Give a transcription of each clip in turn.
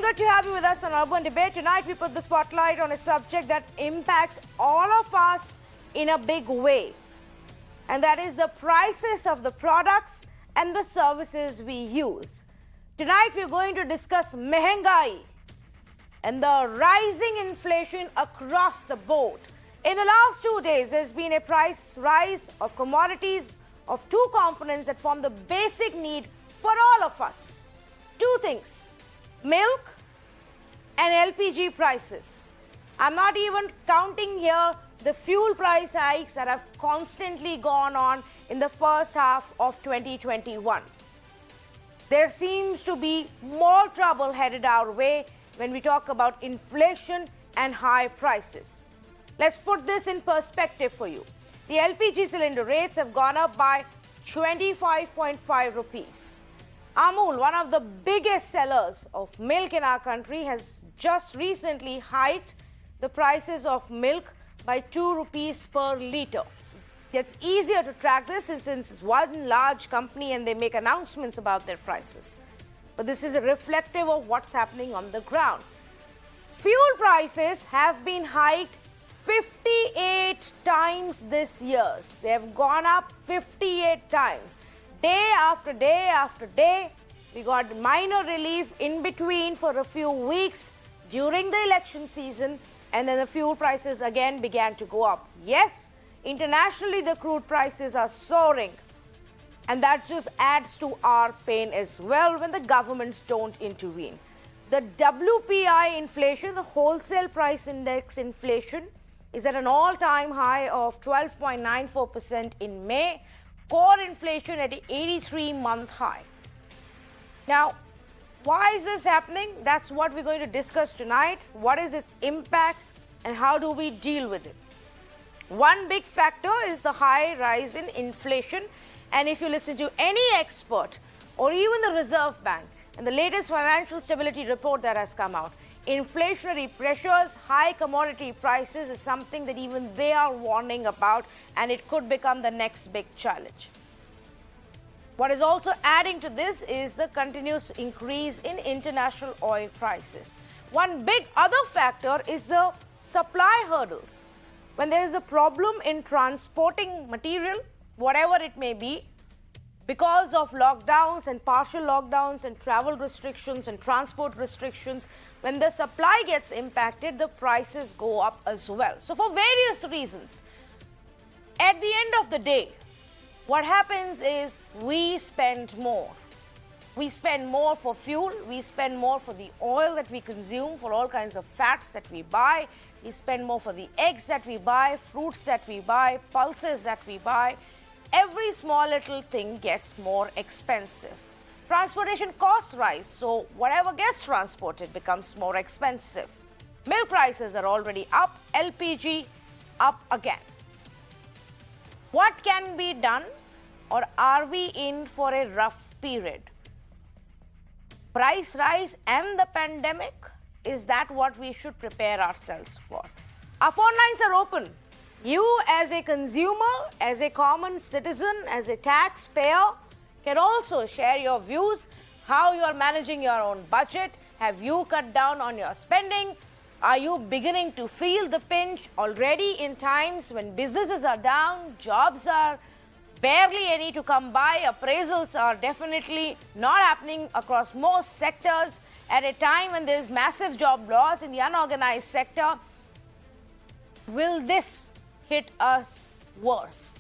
good to have you with us on Urban Debate. Tonight we put the spotlight on a subject that impacts all of us in a big way. And that is the prices of the products and the services we use. Tonight we're going to discuss mehengai and the rising inflation across the board. In the last 2 days, there's been a price rise of commodities of two components that form the basic need for all of us. Two things, milk and LPG prices. I'm not even counting here the fuel price hikes that have constantly gone on in the first half of 2021. There seems to be more trouble headed our way when we talk about inflation and high prices. Let's put this in perspective for you. The LPG cylinder rates have gone up by 25.5 rupees. Amul, one of the biggest sellers of milk in our country, has just recently hiked the prices of milk by 2 rupees per litre. It's easier to track this since it's one large company and they make announcements about their prices. But this is reflective of what's happening on the ground. Fuel prices have been hiked 58 times this year. They have gone up 58 times. Day after day after day, we got minor relief in between for a few weeks during the election season, and then the fuel prices again began to go up. Yes, internationally the crude prices are soaring, and that just adds to our pain as well when the governments don't intervene. The WPI inflation, the wholesale price index inflation, is at an all-time high of 12.94% in May. Core inflation at an 83-month high. Now, why is this happening? That's what we're going to discuss tonight. What is its impact and how do we deal with it? One big factor is the high rise in inflation. And if you listen to any expert or even the Reserve Bank and the latest financial stability report that has come out, inflationary pressures, high commodity prices is something that even they are warning about, and it could become the next big challenge. What is also adding to this is the continuous increase in international oil prices. One big other factor is the supply hurdles. When there is a problem in transporting material, whatever it may be, because of lockdowns and partial lockdowns and travel restrictions and transport restrictions, when the supply gets impacted, the prices go up as well. So for various reasons, at the end of the day, what happens is we spend more. We spend more for fuel, we spend more for the oil that we consume, for all kinds of fats that we buy, we spend more for the eggs that we buy, fruits that we buy, pulses that we buy. Every small little thing gets more expensive. Transportation costs rise, so whatever gets transported becomes more expensive. Milk prices are already up, LPG up again. What can be done, or are we in for a rough period? Price rise and the pandemic, is that what we should prepare ourselves for? Our phone lines are open. You as a consumer, as a common citizen, as a taxpayer, can also share your views, how you are managing your own budget. Have you cut down on your spending? Are you beginning to feel the pinch already in times when businesses are down, jobs are barely any to come by, appraisals are definitely not happening across most sectors at a time when there is massive job loss in the unorganized sector? Will this hit us worse?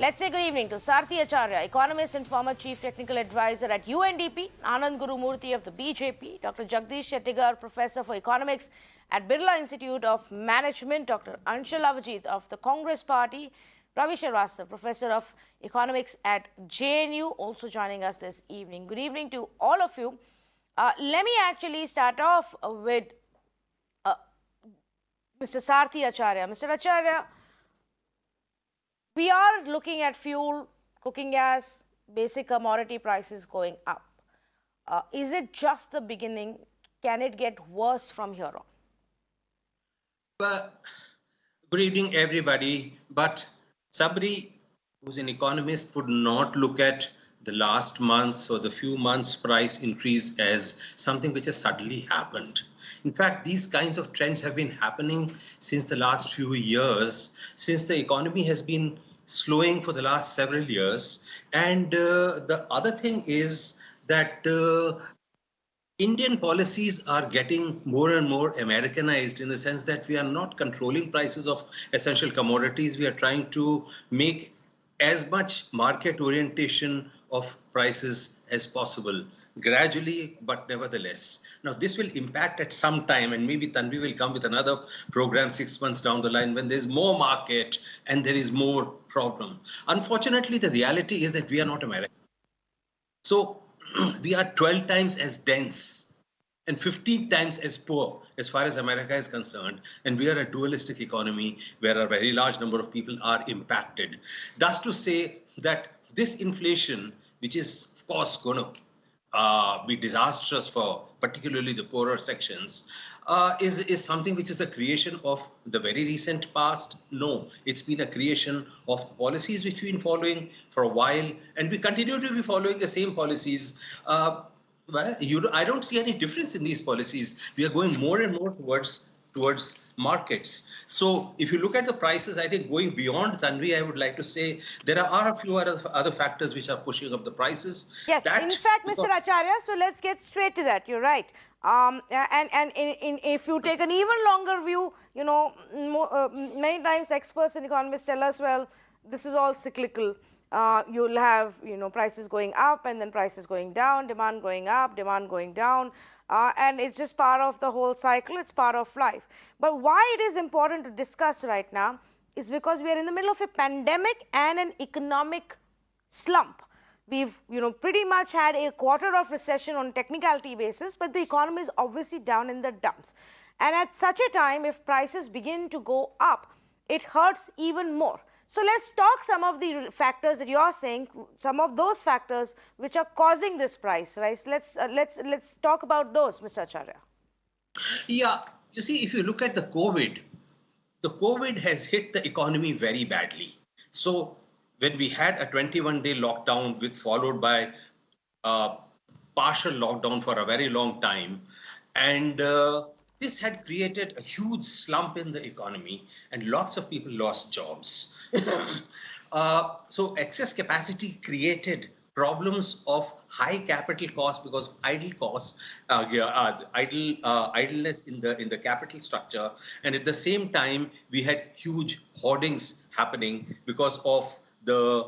Let's say good evening to Sarthi Acharya, economist and former chief technical advisor at UNDP, Anand Gurumurthy of the BJP, Dr. Jagdish Shettigar, professor for economics at Birla Institute of Management, Dr. Anshul Avajit of the Congress Party, Ravi Srivastava, professor of economics at JNU, also joining us this evening. Good evening to all of you. Let me actually start off with Mr. Sarthi Acharya. Mr. Acharya, we are looking at fuel, cooking gas, basic commodity prices going up. Is it just the beginning? Can it get worse from here on? Well, good evening, everybody. But somebody who's an economist would not look at the last months or the few months price increase as something which has suddenly happened. In fact, these kinds of trends have been happening since the last few years, since the economy has been slowing for the last several years. And the other thing is that Indian policies are getting more and more Americanized in the sense that we are not controlling prices of essential commodities. We are trying to make as much market orientation of prices as possible, gradually, but nevertheless. Now, this will impact at some time, and maybe Tanvi will come with another program 6 months down the line when there's more market and there is more problem. Unfortunately, the reality is that we are not America. So we are 12 times as dense and 15 times as poor as far as America is concerned. And we are a dualistic economy where a very large number of people are impacted. Thus, to say that this inflation, which is, of course, going to be disastrous for particularly the poorer sections, is something which is a creation of the very recent past? No, it's been a creation of the policies which we've been following for a while, and we continue to be following the same policies. Well, I don't see any difference in these policies. We are going more and more towards markets. So if you look at the prices, I think going beyond Tanvi, I would like to say there are a few other factors which are pushing up the prices. Yes, in fact, Mr. Acharya, so let's get straight to that. You're right. If you take an even longer view, you know, many times experts and economists tell us, well, this is all cyclical. You'll have, you know, prices going up and then prices going down, demand going up, demand going down. And it's just part of the whole cycle. It's part of life. But why it is important to discuss right now is because we are in the middle of a pandemic and an economic slump. We've, you know, pretty much had a quarter of recession on technicality basis, but the economy is obviously down in the dumps. And at such a time, if prices begin to go up, it hurts even more. So let's talk some of the factors that you're saying, some of those factors which are causing this price rise. Let's talk about those, Mr. Acharya. Yeah, you see, if you look at the COVID has hit the economy very badly. So when we had a 21-day lockdown followed by partial lockdown for a very long time, and this had created a huge slump in the economy and lots of people lost jobs. So excess capacity created problems of high capital cost because of idle costs, idleness in the capital structure, and at the same time we had huge hoardings happening because of the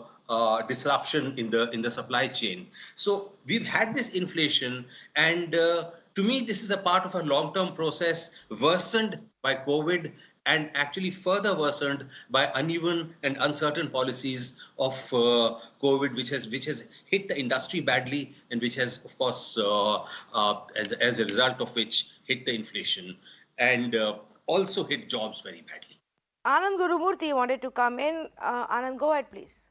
disruption in the supply chain. So we've had this inflation, and to me this is a part of a long-term process worsened by COVID and actually further worsened by uneven and uncertain policies of COVID, which has hit the industry badly and which has, of course, as a result of which hit the inflation and also hit jobs very badly. Anand Gurumurthy wanted to come in. Anand, go ahead, please.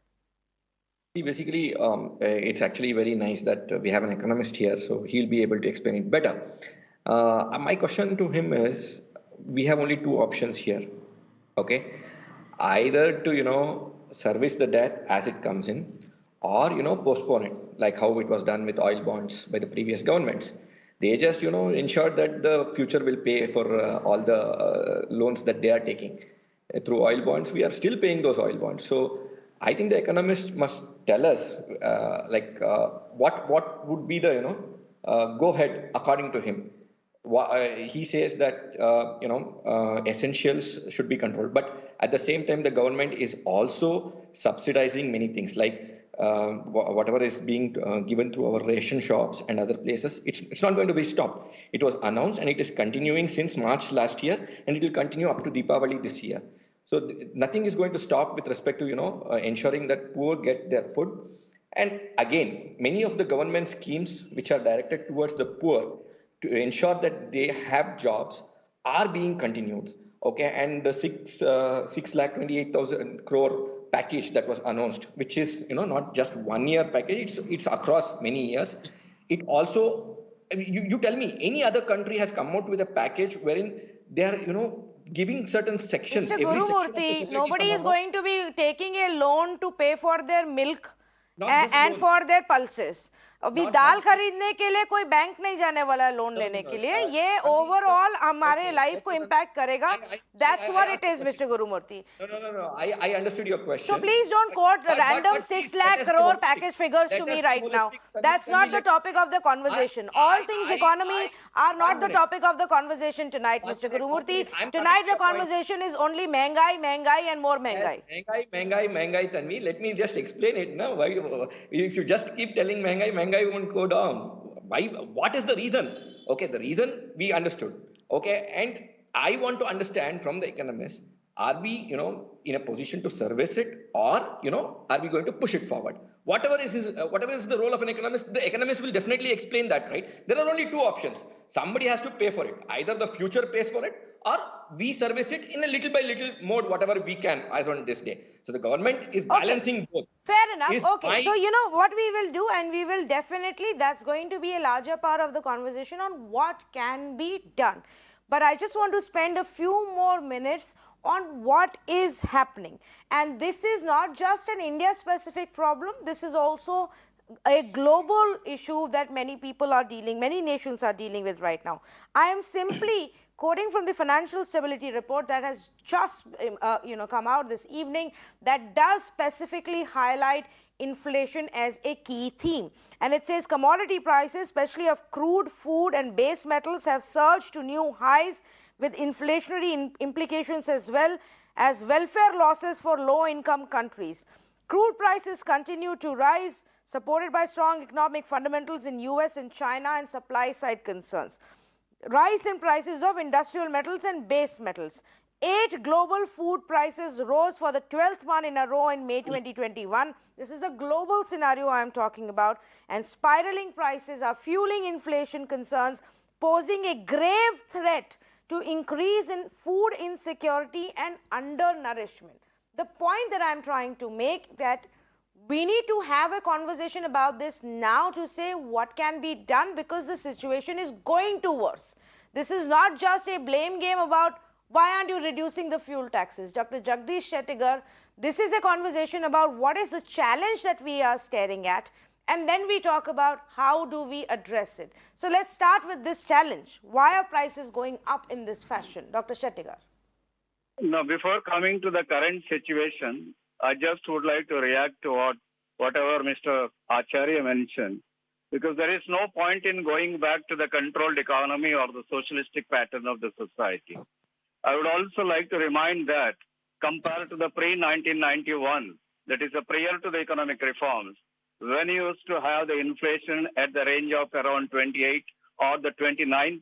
Basically, it's actually very nice that we have an economist here, so he'll be able to explain it better. My question to him is, we have only two options here, okay? Either to, service the debt as it comes in, or, postpone it, like how it was done with oil bonds by the previous governments. They just, ensured that the future will pay for all the loans that they are taking. Through oil bonds, we are still paying those oil bonds. So I think the economist must tell us, what would be the, go ahead according to him. He says that essentials should be controlled, but at the same time the government is also subsidizing many things, like whatever is being given through our ration shops and other places. It's not going to be stopped. It was announced and it is continuing since March last year, and it will continue up to Deepavali this year. So nothing is going to stop with respect to ensuring that poor get their food. And again, many of the government schemes which are directed towards the poor to ensure that they have jobs are being continued. Okay, and the 6,28,000 crore package that was announced, which is not just 1 year package, it's across many years. It also, you tell me, any other country has come out with a package wherein they are giving certain sections. Mr. Gurumurthy, nobody is going to be taking a loan to pay for their milk Not just and loans. for their pulses. अभी Not dal just खरीदने के लिए कोई bank नहीं जाने वाला है loan no, लेने no, के no. लिए. ये Tanvi, ओवरऑल हमारे okay, लाइफ को okay, Tanvi. इम्पैक्ट करेगा. That's I what it asked the is, question. Mister Gurumurthy. No. I understood your So question. please don't quote random But 6 please let lakh us be crore holistic. package figures to Let me us be right now. holistic. That's Tanvi, not the let's. topic of the conversation. All things economy are not One the minute. topic of the conversation tonight, Mr. One Gurumurthy. minute. I'm coming Tonight to the your point. conversation is only महंगाई and more Yes, महंगाई. Mangai, Tanvi. Let me just explain it now. Why, if you just keep telling Mangai won't go down. Why? What is the reason? Okay, the reason we understood. Okay, and I want to understand from the economists, are we, in a position to service it, or, are we going to push it forward? Whatever is the role of an economist, the economist will definitely explain that, right? There are only two options. Somebody has to pay for it. Either the future pays for it, or we service it in a little by little mode, whatever we can, as on this day. So the government is Okay. balancing both. Fair enough. Is Okay. my So, you know what we will do, and we will definitely, that's going to be a larger part of the conversation on what can be done. But I just want to spend a few more minutes on what is happening. And this is not just an India specific problem, this is also a global issue that many people are dealing, many nations are dealing with right now. I am simply quoting from the financial stability report that has just come out this evening, that does specifically highlight inflation as a key theme. And it says commodity prices, especially of crude, food and base metals, have surged to new highs, with inflationary implications as well as welfare losses for low-income countries. Crude prices continue to rise, supported by strong economic fundamentals in US and China and supply-side concerns. Rise in prices of industrial metals and base metals. 8 global food prices rose for the 12th month in a row in May 2021. This is the global scenario I am talking about. And spiraling prices are fueling inflation concerns, posing a grave threat to increase in food insecurity and undernourishment. The point that I am trying to make, that we need to have a conversation about this now to say what can be done, because the situation is going to worse. This is not just a blame game about why aren't you reducing the fuel taxes. Dr. Jagdish Shettigar, this is a conversation about what is the challenge that we are staring at, and then we talk about how do we address it. So let's start with this challenge. Why are prices going up in this fashion? Dr. Shettigar. Now, before coming to the current situation, I just would like to react to whatever Mr. Acharya mentioned, because there is no point in going back to the controlled economy or the socialistic pattern of the society. I would also like to remind that compared to the pre-1991, that is prior to the economic reforms, when you used to have the inflation at the range of around 28 or the 29%,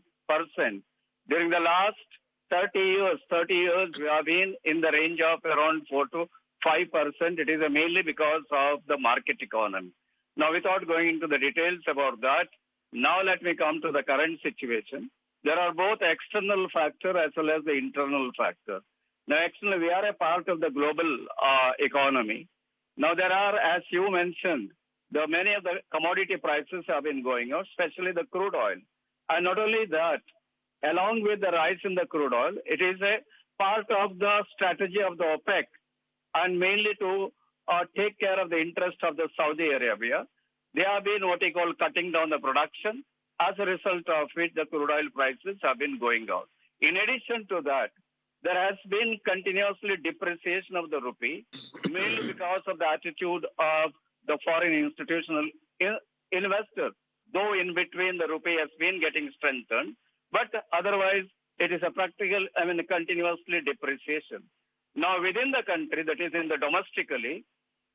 during the last 30 years, we have been in the range of around 4 to 5%. It is mainly because of the market economy. Now, without going into the details about that, now let me come to the current situation. There are both external factor as well as the internal factor. Now, externally, we are a part of the global economy. Now, there are, as you mentioned, many of the commodity prices have been going up, especially the crude oil. And not only that, along with the rise in the crude oil, it is a part of the strategy of the OPEC, and mainly to take care of the interest of the Saudi Arabia. They have been what they call cutting down the production, as a result of which the crude oil prices have been going down. In addition to that, there has been continuously depreciation of the rupee, mainly because of the attitude of the foreign institutional investors, though in between the rupee has been getting strengthened, but otherwise it is a practical, continuously depreciation. Now, within the country, that is in the domestically,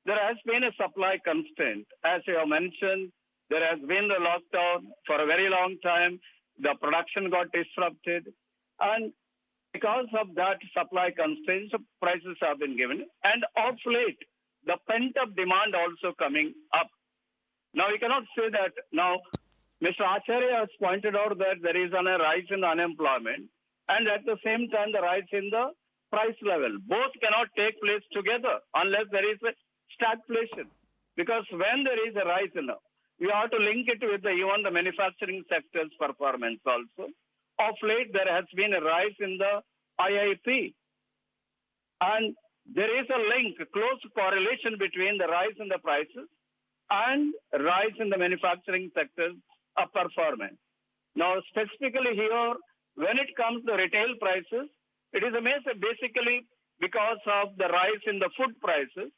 there has been a supply constraint. As you have mentioned, there has been the lockdown for a very long time. The production got disrupted. And because of that supply constraints, prices have been given. And of late, the pent-up demand also coming up. Now, we cannot say that now, Mr. Acharya has pointed out that there is a rise in unemployment, and at the same time, the rise in the price level. Both cannot take place together unless there is a stagflation. Because when there is a rise in, we have to link it with even the manufacturing sector's performance also. Of late, there has been a rise in the IIP. And there is a link, close correlation between the rise in the prices and rise in the manufacturing sector's performance. Now, specifically here, when it comes to retail prices, it is basically because of the rise in the food prices.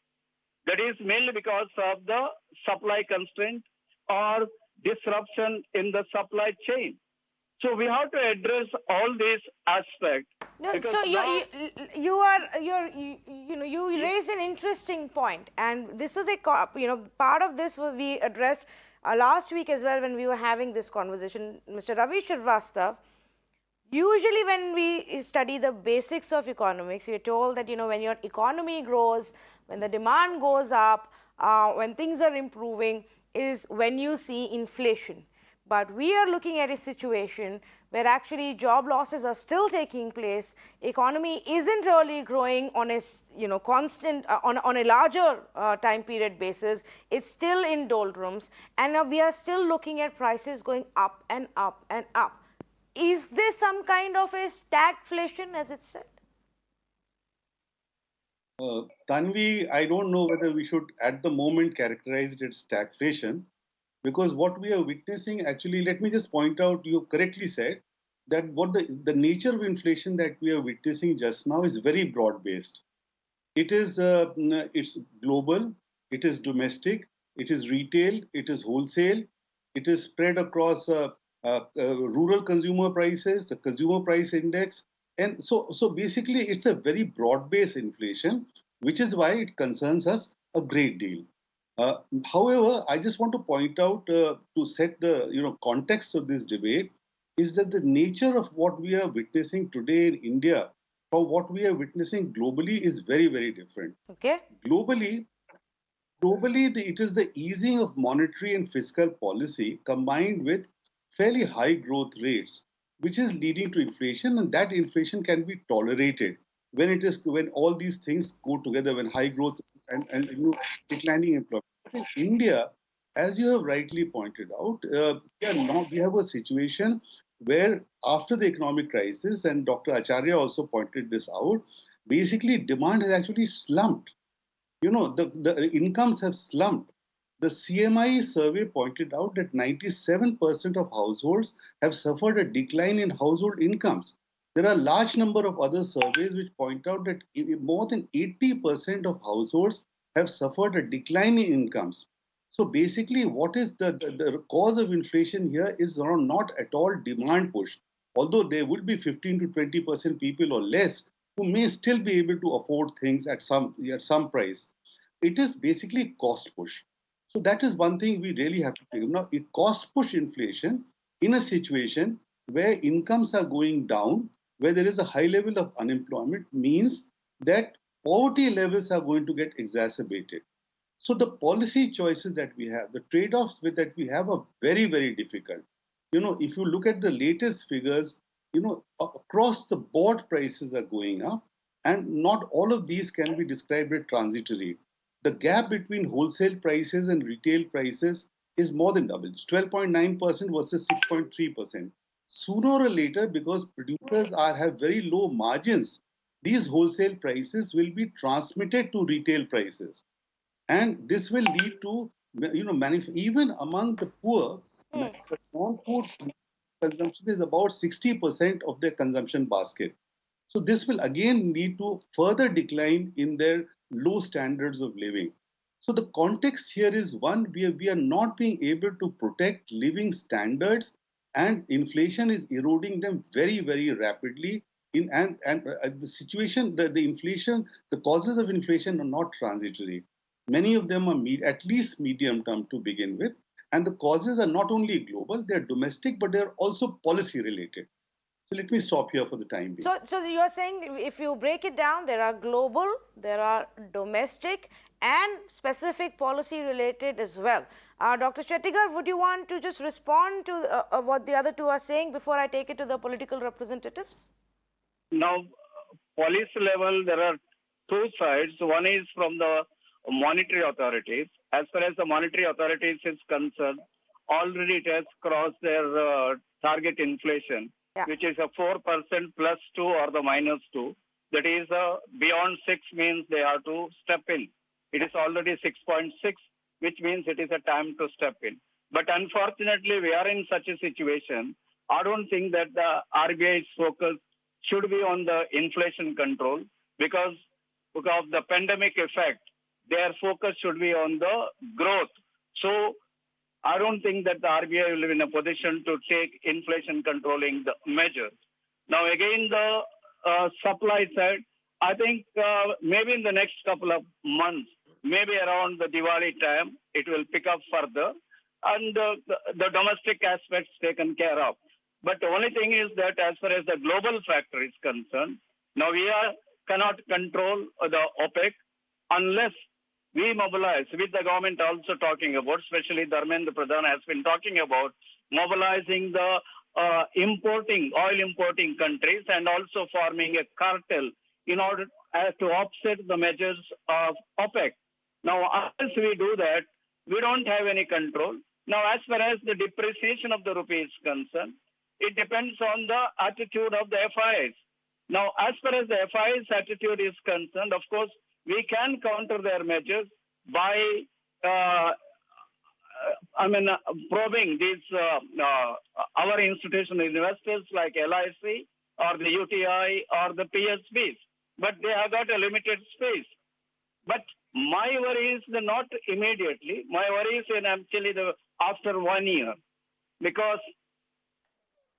That is mainly because of the supply constraint or disruption in the supply chain. So we have to address all these aspects. No, because so now- you raise an interesting point, and this was a part of this we addressed last week as well when we were having this conversation. Mr. Ravi Srivastava, usually when we study the basics of economics, we are told that when your economy grows, when the demand goes up, when things are improving, is when you see inflation. But we are looking at a situation where actually job losses are still taking place. Economy isn't really growing on a constant on a larger time period basis. It's still in doldrums, and we are still looking at prices going up and up and up. Is this some kind of a stagflation, as it's said? Tanvi, I don't know whether we should at the moment characterize it as stagflation, because what we are witnessing, actually, let me just point out, you correctly said that what the nature of inflation that we are witnessing just now is very broad based. It is it's global, it is domestic, it is retail, it is wholesale, it is spread across rural consumer prices, the consumer price index, and so basically it's a very broad based inflation, which is why it concerns us a great deal. However, I just want to point out to set the context of this debate is that the nature of what we are witnessing today in India from what we are witnessing globally is very, very different. Okay. Globally, it is the easing of monetary and fiscal policy combined with fairly high growth rates, which is leading to inflation, and that inflation can be tolerated when all these things go together, when high growth and declining employment. In India, as you have rightly pointed out, we have a situation where after the economic crisis, and Dr. Acharya also pointed this out, basically demand has actually slumped. The incomes have slumped. The CMI survey pointed out that 97% of households have suffered a decline in household incomes. There are a large number of other surveys which point out that more than 80% of households have suffered a decline in incomes. So basically, what is the cause of inflation here is not at all demand push. Although there would be 15 to 20% people or less who may still be able to afford things at some price. It is basically cost push. So that is one thing we really have to take. Now, it cost push inflation in a situation where incomes are going down, where there is a high level of unemployment, means that poverty levels are going to get exacerbated. So the policy choices that we have, the trade-offs that we have are very, very difficult. If you look at the latest figures, across the board prices are going up, and not all of these can be described as transitory. The gap between wholesale prices and retail prices is more than double. It's 12.9% versus 6.3%. Sooner or later, because producers have very low margins, these wholesale prices will be transmitted to retail prices. And this will lead to, even among the poor, non-food consumption is about 60% of their consumption basket. So this will again lead to further decline in their low standards of living. So the context here is one, we are not being able to protect living standards, and inflation is eroding them very, very rapidly. The situation, the inflation, the causes of inflation are not transitory. Many of them are at least medium term to begin with. And the causes are not only global, they're domestic, but they're also policy related. So let me stop here for the time being. So you're saying if you break it down, there are global, there are domestic, and specific policy related as well. Dr. Shettigar, would you want to just respond to what the other two are saying before I take it to the political representatives? Now, policy level, there are two sides. One is from the monetary authorities. As far as the monetary authorities is concerned, already it has crossed their target inflation, which is a 4% plus 2 or the minus 2. That is beyond 6 means they have to step in. It is already 6.6. which means it is a time to step in. But unfortunately, we are in such a situation. I don't think that the RBI's focus should be on the inflation control because of the pandemic effect. Their focus should be on the growth. So I don't think that the RBI will be in a position to take inflation controlling the measures. Now, again, the supply side, I think maybe in the next couple of months, maybe around the Diwali time, it will pick up further and the domestic aspects taken care of. But the only thing is that as far as the global factor is concerned, now we cannot control the OPEC unless we mobilize, with the government also talking about, especially Dharmendra Pradhan has been talking about mobilizing the oil importing countries and also forming a cartel in order to offset the measures of OPEC. Now, unless we do that, we don't have any control. Now, as far as the depreciation of the rupee is concerned, it depends on the attitude of the FIs. Now, as far as the FIs attitude is concerned, of course, we can counter their measures by, probing these our institutional investors like LIC or the UTI or the PSBs. But they have got a limited space. But my worry is not immediately. My worry is actually after 1 year, because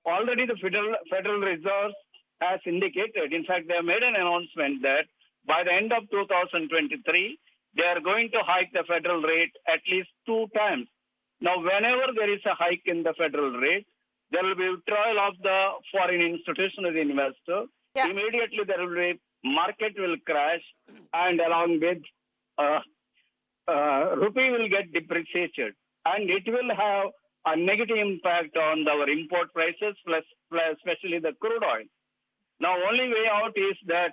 already the Federal Reserve has indicated, in fact, they have made an announcement that by the end of 2023, they are going to hike the federal rate at least 2 times. Now, whenever there is a hike in the federal rate, there will be withdrawal of the foreign institutional investor. Yeah. Immediately, there will be market will crash, and along with rupee will get depreciated, and it will have a negative impact on our import prices, plus especially the crude oil. Now, only way out is that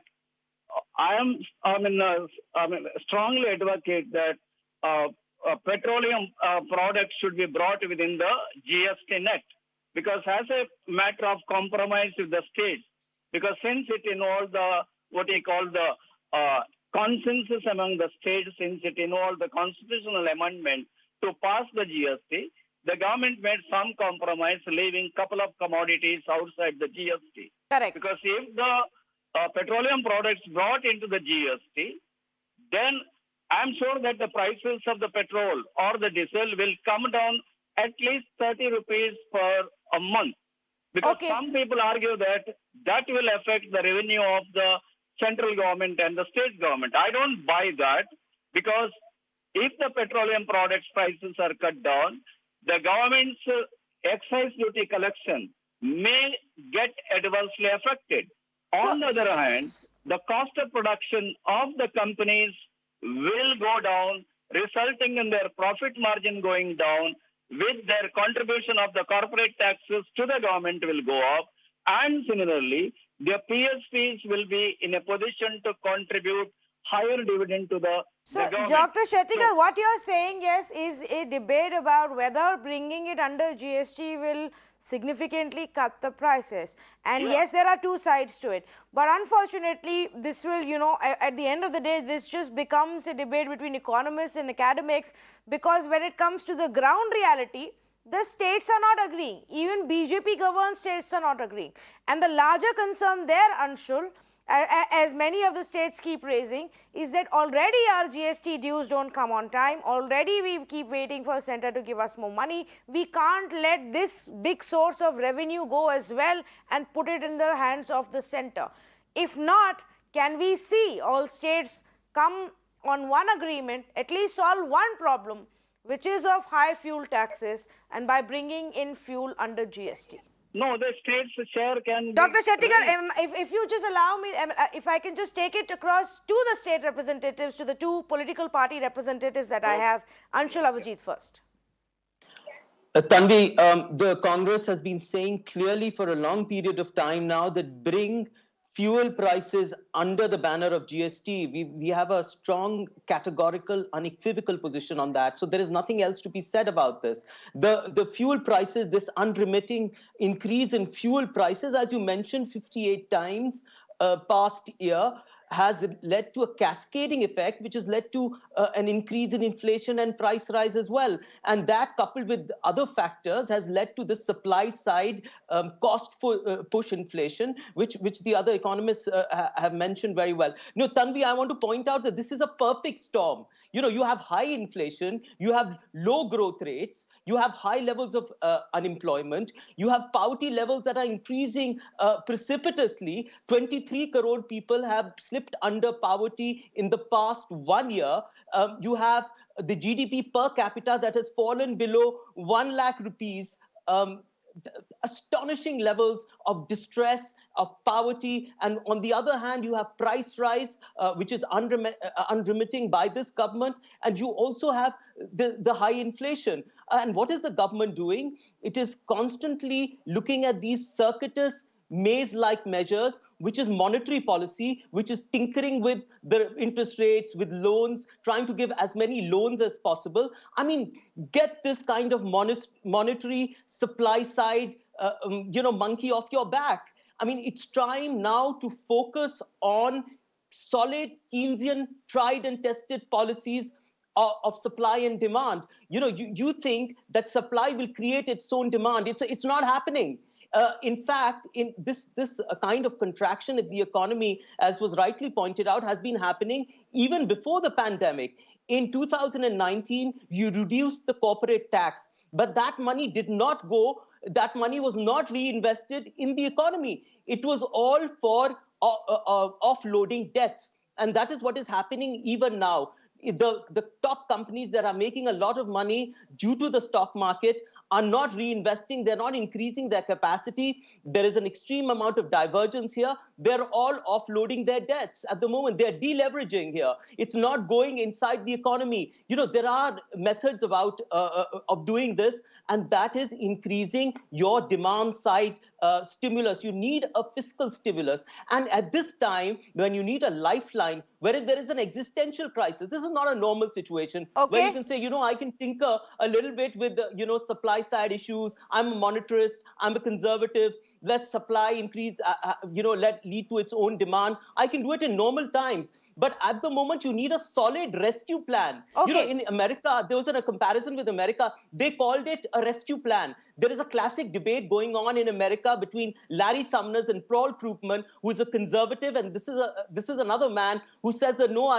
I strongly advocate that petroleum products should be brought within the GST net, because as a matter of compromise with the states, because since it involves what we call the consensus among the states, since it involved the constitutional amendment to pass the GST, the government made some compromise, leaving a couple of commodities outside the GST. Correct. Because if the petroleum products brought into the GST, then I'm sure that the prices of the petrol or the diesel will come down at least 30 rupees per a month. Because some people argue that that will affect the revenue of the central government and the state government. I don't buy that, because if the petroleum products prices are cut down, the government's excise duty collection may get adversely affected. On the other hand, the cost of production of the companies will go down, resulting in their profit margin going down, with their contribution of the corporate taxes to the government will go up, and similarly, the PSPs will be in a position to contribute higher dividend to the government. Dr. Shettikar, what you're saying, yes, is a debate about whether bringing it under GST will significantly cut the prices. And yes, there are two sides to it. But unfortunately, this will, at the end of the day, this just becomes a debate between economists and academics, because when it comes to the ground reality, the states are not agreeing. Even BJP governed states are not agreeing. And the larger concern there, Anshul, as many of the states keep raising, is that already our GST dues don't come on time. Already we keep waiting for center to give us more money. We can't let this big source of revenue go as well and put it in the hands of the center. If not, can we see all states come on one agreement, at least solve one problem, which is of high fuel taxes, and by bringing in fuel under GST? No, the state's share can be... Dr. Shettikar, if you just allow me, if I can just take it across to the state representatives, to the two political party representatives that I have. Anshul, Avijit first. Tanvi, the Congress has been saying clearly for a long period of time now that bring fuel prices under the banner of GST. We have a strong, categorical, unequivocal position on that. So there is nothing else to be said about this. The fuel prices, this unremitting increase in fuel prices, as you mentioned, 58 times past year, has led to a cascading effect, which has led to an increase in inflation and price rise as well. And that, coupled with other factors, has led to the supply side push inflation, which the other economists have mentioned very well. Tanvi, I want to point out that this is a perfect storm. You have high inflation, you have low growth rates, you have high levels of unemployment, you have poverty levels that are increasing precipitously. 23 crore people have slipped under poverty in the past 1 year. You have the GDP per capita that has fallen below 1 lakh rupees. Astonishing levels of distress, of poverty, and on the other hand, you have price rise, which is unremitting by this government, and you also have the high inflation. And what is the government doing? It is constantly looking at these circuitous maze-like measures, which is monetary policy, which is tinkering with the interest rates, with loans, trying to give as many loans as possible. I mean, get this kind of monetary supply side, monkey off your back. I mean, it's time now to focus on solid Keynesian, tried and tested policies of supply and demand. You think that supply will create its own demand. It's not happening. In fact, in this kind of contraction in the economy, as was rightly pointed out, has been happening even before the pandemic. In 2019, you reduced the corporate tax, but that money that money was not reinvested in the economy. It was all for offloading debts. And that is what is happening even now. The top companies that are making a lot of money due to the stock market are not reinvesting, they're not increasing their capacity. There is an extreme amount of divergence here. They're all offloading their debts at the moment. They're deleveraging here. It's not going inside the economy. There are methods of doing this, and that is increasing your demand side stimulus. You need a fiscal stimulus. And at this time, when you need a lifeline, where there is an existential crisis, this is not a normal situation where you can say, I can tinker a little bit with the, supply side issues. I'm a monetarist. I'm a conservative. Let supply increase, let lead to its own demand. I can do it in normal times. But at the moment, you need a solid rescue plan. In America, there was a comparison with America. They called it a rescue plan. There is a classic debate going on in America between Larry Summers and Paul Krugman, who is a conservative, and this is another man who says that no,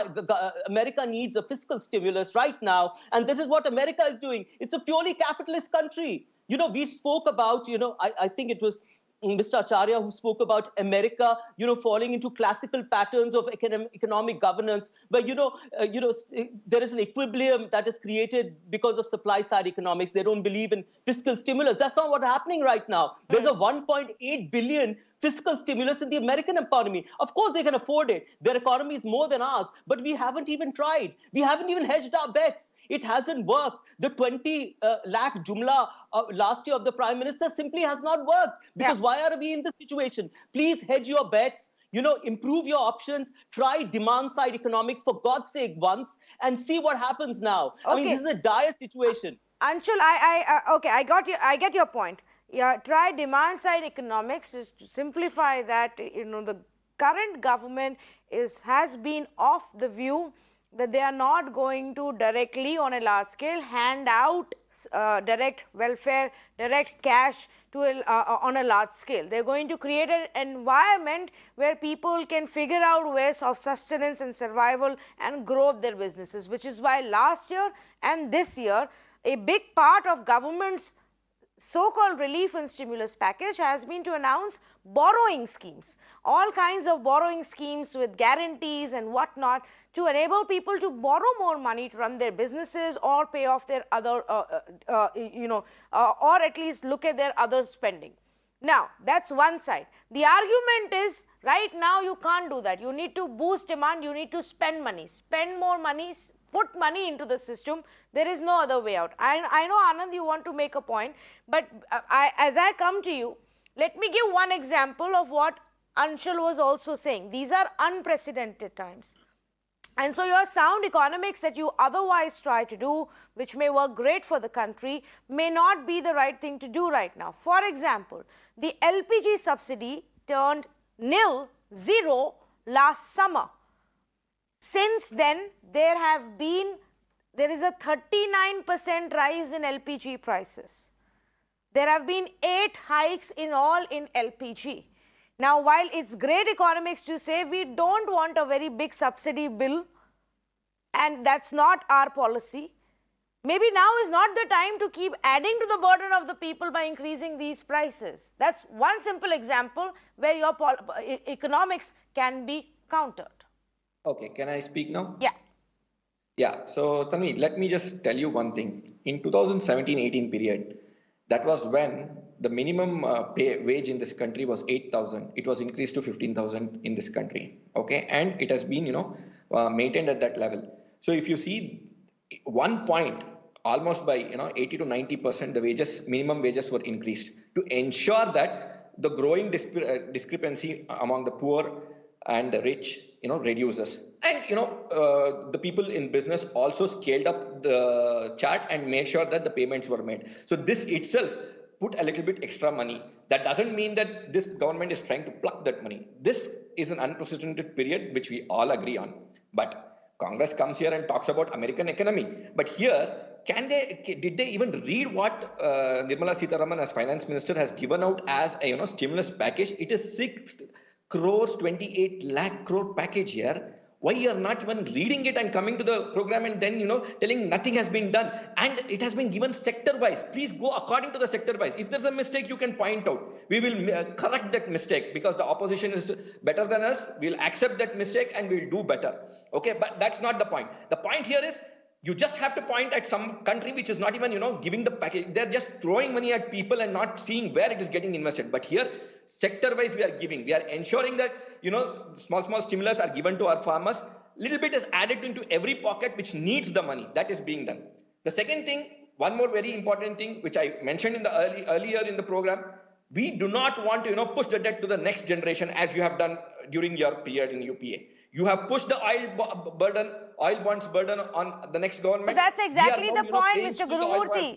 America needs a fiscal stimulus right now, and this is what America is doing. It's a purely capitalist country. We spoke about, I think it was Mr. Acharya who spoke about America, falling into classical patterns of economic governance, where there is an equilibrium that is created because of supply side economics. They don't believe in fiscal stimulus. That's not what's happening right now. There's a 1.8 billion fiscal stimulus in the American economy. Of course, they can afford it. Their economy is more than ours, but we haven't even tried. We haven't even hedged our bets. It hasn't worked. The 20 lakh jumla last year of the Prime Minister simply has not worked. Because why are we in this situation? Please hedge your bets, improve your options, try demand side economics for God's sake once, and see what happens now. I mean, this is a dire situation. Anshul, I get your point. Try demand side economics is to simplify that. The current government has been of the view that they are not going to directly on a large scale hand out direct welfare, direct cash to on a large scale. They're going to create an environment where people can figure out ways of sustenance and survival and grow their businesses, which is why last year and this year, a big part of government's so-called relief and stimulus package has been to announce borrowing schemes, all kinds of borrowing schemes with guarantees and whatnot to enable people to borrow more money to run their businesses or pay off their other, or at least look at their other spending. Now, that's one side. The argument is right now you can't do that. You need to boost demand, you need to spend money, spend more money, put money into the system. There is no other way out. I know, Anand, you want to make a point, but as I come to you, let me give one example of what Anshul was also saying. These are unprecedented times. And so your sound economics that you otherwise try to do, which may work great for the country, may not be the right thing to do right now. For example, the LPG subsidy turned zero last summer. Since then, there is a 39% rise in LPG prices. There have been 8 hikes in all in LPG. Now, while it's great economics to say we don't want a very big subsidy bill, and that's not our policy, maybe now is not the time to keep adding to the burden of the people by increasing these prices. That's one simple example where your economics can be countered. Okay, can I speak now? Yeah. Yeah, so Tanvi, let me just tell you one thing. In 2017-18 period, that was when the minimum wage in this country was 8,000. It was increased to 15,000 in this country. Okay, and it has been, maintained at that level. So if you see 1 point, almost by 80 to 90%, the wages, minimum wages were increased to ensure that the growing discrepancy among the poor and the rich, reduces. And the people in business also scaled up the chart and made sure that the payments were made. So this itself put a little bit extra money. That doesn't mean that this government is trying to pluck that money. This is an unprecedented period which we all agree on. But Congress comes here and talks about American economy. But here, did they even read what Nirmala Sitharaman as finance minister has given out as a stimulus package? It is 6 crores 28 lakh crore package here. Why you are not even reading it and coming to the program and then telling nothing has been done? And it has been given sector wise. Please go according to the sector wise. If there's a mistake, you can point out. We will correct that mistake because the opposition is better than us. We'll accept that mistake and we'll do better. Okay, but that's not the point. The point here is you just have to point at some country which is not even giving the package. They're just throwing money at people and not seeing where it is getting invested. But here, sector wise, we are giving. We are ensuring that small stimulus are given to our farmers. Little bit is added into every pocket which needs the money. That is being done. The second thing, one more very important thing which I mentioned in the earlier in the program, we do not want to push the debt to the next generation as you have done during your period in UPA. You have pushed the oil bonds burden on the next government. But that's exactly the point, Mr. Gurumurthy.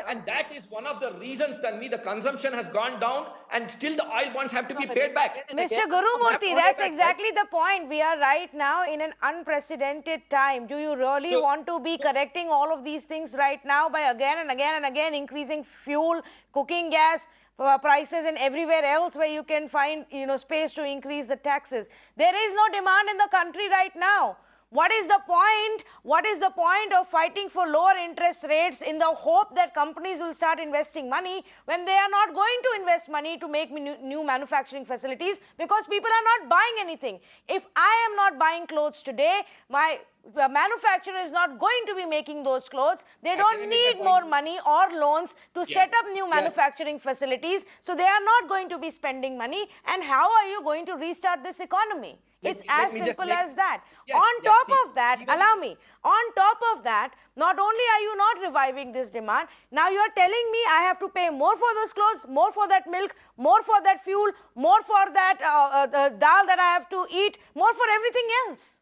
And that is one of the reasons, Tanvi, the consumption has gone down and still the oil bonds have to be paid back. Mr. Gurumurthy, that's exactly the point. We are right now in an unprecedented time. Do you really want to be correcting all of these things right now by again and again and again increasing fuel, cooking gas, prices and everywhere else where you can find space to increase the taxes? There is no demand in the country right now. What is the point? What is the point of fighting for lower interest rates in the hope that companies will start investing money when they are not going to invest money to make new manufacturing facilities because people are not buying anything? If I am not buying clothes today, my manufacturer is not going to be making those clothes. They don't need more money or loans to set up new manufacturing facilities. So they are not going to be spending money. And how are you going to restart this economy? It's as simple as that. On top of that, allow me, on top of that, not only are you not reviving this demand, now you are telling me I have to pay more for those clothes, more for that milk, more for that fuel, more for that dal that I have to eat, more for everything else.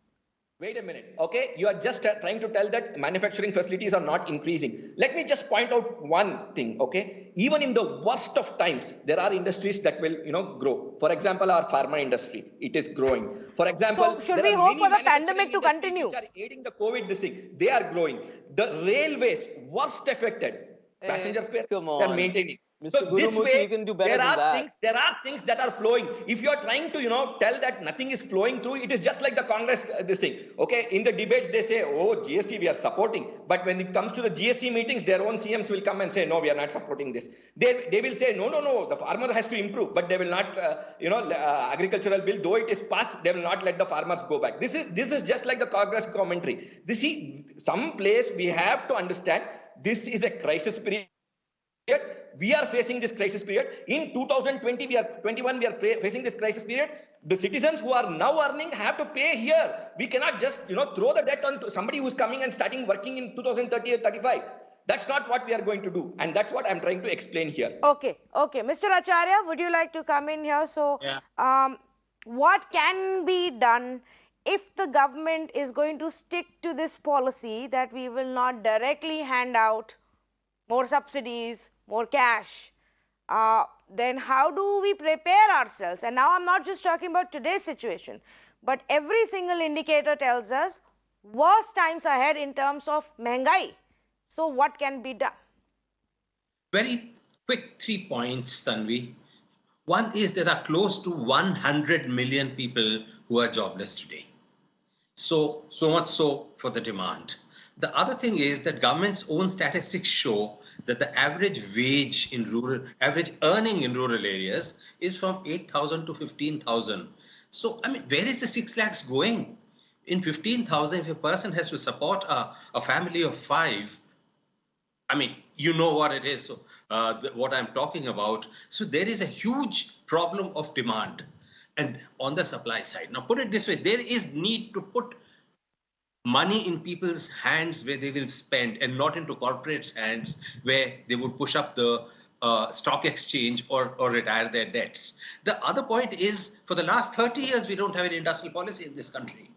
Wait a minute, okay? You are just trying to tell that manufacturing facilities are not increasing. Let me just point out one thing, okay? Even in the worst of times, there are industries that will, grow. For example, our pharma industry, it is growing. For example, so should we hope for the pandemic to continue? Which are aiding the COVID, this thing, they are growing. The railways, worst affected, passenger fare, they are maintaining. Mr. So this way, you can do better than that. There are things that are flowing. If you are trying to, tell that nothing is flowing through, it is just like the Congress, this thing. Okay, in the debates, they say, oh, GST, we are supporting. But when it comes to the GST meetings, their own CMs will come and say, no, we are not supporting this. They will say, no, the farmer has to improve. But they will not, agricultural bill, though it is passed, they will not let the farmers go back. This is just like the Congress commentary. Some place we have to understand, this is a crisis period. We are facing this crisis period. In 2020, we are facing this crisis period. The citizens who are now earning have to pay here. We cannot just, throw the debt on to somebody who is coming and starting working in 2030 or 35. That's not what we are going to do. And that's what I'm trying to explain here. Okay. Mr. Acharya, would you like to come in here? So, what can be done if the government is going to stick to this policy that we will not directly hand out more subsidies, more cash, then how do we prepare ourselves? And now I'm not just talking about today's situation, But every single indicator tells us worse times ahead in terms of mehengai. So what can be done? Very quick 3 points, Tanvi. One is there are close to 100 million people who are jobless today. So much so for the demand. The other thing is that government's own statistics show that the average wage in average earning in rural areas is from 8,000 to 15,000. So, I mean, where is the 6 lakhs going? In 15,000, if a person has to support a family of five, I mean, you know what it is, so, what I'm talking about. So there is a huge problem of demand and on the supply side. Now, put it this way, there is need to put money in people's hands where they will spend and not into corporates' hands where they would push up the stock exchange or retire their debts. The other point is for the last 30 years, we don't have an industrial policy in this country.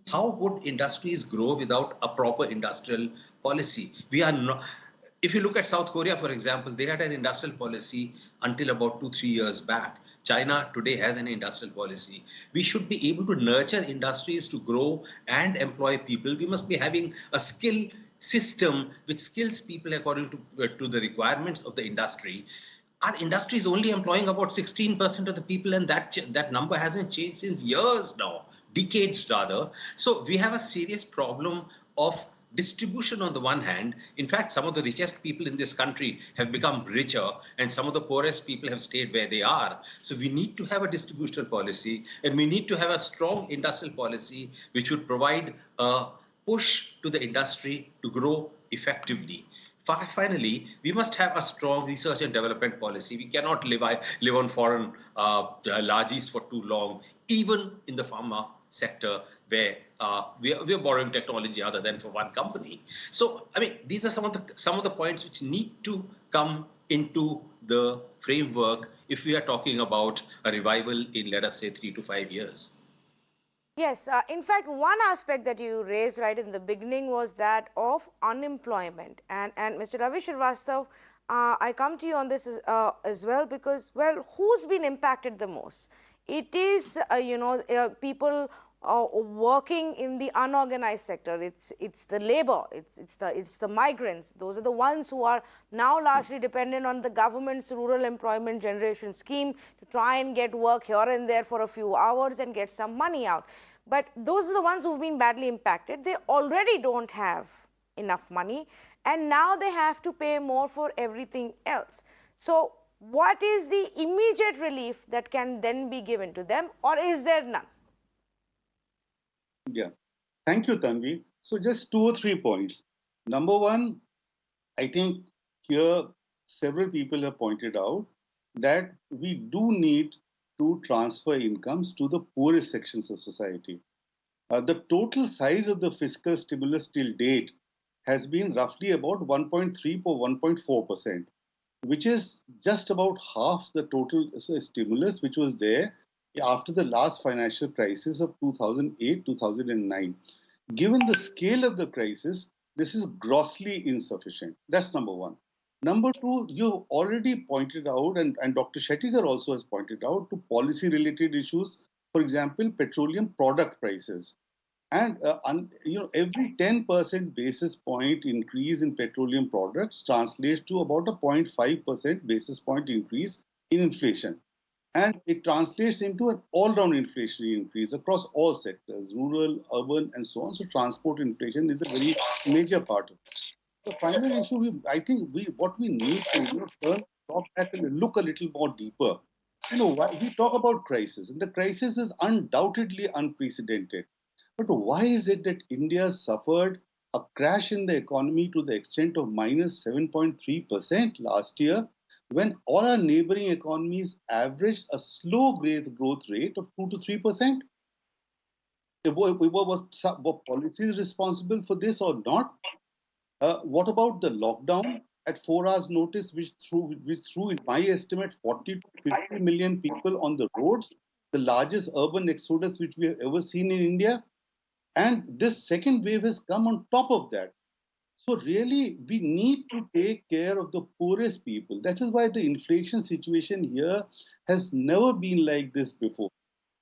How would industries grow without a proper industrial policy? We are not. If you look at South Korea, for example, they had an industrial policy until about 2, 3 years back. China today has an industrial policy. We should be able to nurture industries to grow and employ people. We must be having a skill system which skills people according to the requirements of the industry. Our industry is only employing about 16% of the people, and that number hasn't changed since years now, decades rather. So we have a serious problem of distribution on the one hand. In fact, some of the richest people in this country have become richer and some of the poorest people have stayed where they are. So we need to have a distributional policy and we need to have a strong industrial policy which would provide a push to the industry to grow effectively. Finally, we must have a strong research and development policy. We cannot live on foreign largesse for too long, even in the pharma sector where we're borrowing technology other than for one company. So, I mean, these are some of the points which need to come into the framework if we are talking about a revival in, let us say, 3 to 5 years. Yes, in fact, one aspect that you raised right in the beginning was that of unemployment. And Mr. Ravi Srivastava, I come to you on this as well because, well, who's been impacted the most? It is, people working in the unorganized sector. It's the labor. It's the migrants. Those are the ones who are now largely dependent on the government's rural employment generation scheme to try and get work here and there for a few hours and get some money out. But those are the ones who've been badly impacted. They already don't have enough money, and now they have to pay more for everything else. So what is the immediate relief that can then be given to them, or is there none? Yeah. Thank you, Tanvi. So just 2 or 3 points. Number one, I think here several people have pointed out that we do need to transfer incomes to the poorest sections of society. The total size of the fiscal stimulus till date has been roughly about 1.3 or 1.4%, which is just about half the total stimulus which was there after the last financial crisis of 2008-2009. Given the scale of the crisis, this is grossly insufficient. That's number one. Number two, you already pointed out, and Dr. Shettigar also has pointed out, to policy-related issues, for example, petroleum product prices. And every 10% basis point increase in petroleum products translates to about a 0.5% basis point increase in inflation. And it translates into an all-round inflationary increase across all sectors, rural, urban, and so on. So transport inflation is a very major part of it. The final issue, I think what we need to turn back and look a little more deeper. We talk about crisis, and the crisis is undoubtedly unprecedented. But why is it that India suffered a crash in the economy to the extent of minus 7.3% last year, when all our neighboring economies averaged a slow growth rate of 2 to 3%? Were policies responsible for this or not? What about the lockdown at 4 hours notice, which threw, in my estimate, 40 to 50 million people on the roads, the largest urban exodus which we have ever seen in India? And this second wave has come on top of that. So really, we need to take care of the poorest people. That is why the inflation situation here has never been like this before.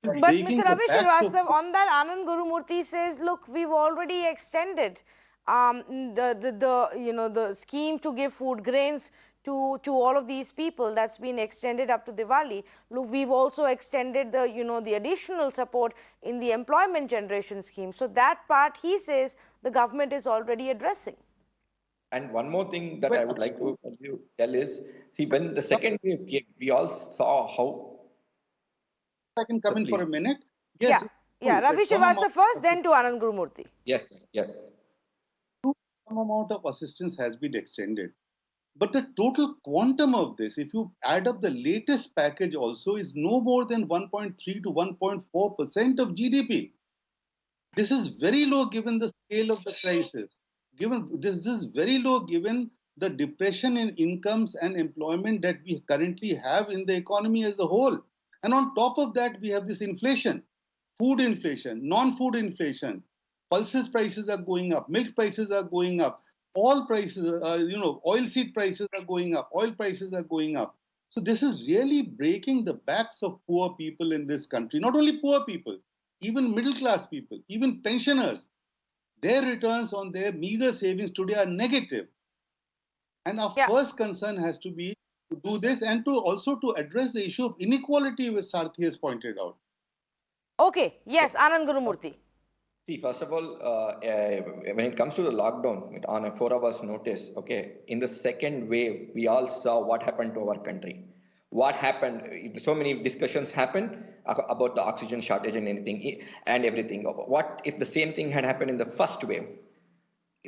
But breaking Mr. the Ravi backs of Srivastava, on that, Anand Gurumurthy says, look, we've already extended the scheme to give food grains to all of these people. That's been extended up to Diwali. Look, we've also extended the additional support in the employment generation scheme. So that part, he says, the government is already addressing. And one more thing that Well, I would like to tell is, see, when the second wave came, we all saw how. I can come in for a Please. minute. Yeah, Yes, it's yeah. true that Ravi some Srivastava amount first, of then to Anand Gurumurthy. Yes, sir. Yes. some amount of assistance has been extended. But the total quantum of this, if you add up the latest package also, is no more than 1.3 to 1.4% of GDP. This is very low given the scale of the crisis. This is very low given the depression in incomes and employment that we currently have in the economy as a whole. And on top of that, we have this inflation, food inflation, non-food inflation. Pulses prices are going up, milk prices are going up, all prices, oilseed prices are going up, oil prices are going up. So this is really breaking the backs of poor people in this country. Not only poor people, even middle class people, even pensioners. Their returns on their meager savings today are negative. And our first concern has to be to do this and to also to address the issue of inequality, which Sarthi has pointed out. Okay, yes, Anand Gurumurthy. See, first of all, when it comes to the lockdown on a 4 hours notice, okay, in the second wave, we all saw what happened to our country. What happened? So many discussions happened about the oxygen shortage and anything and everything. What if the same thing had happened in the first wave?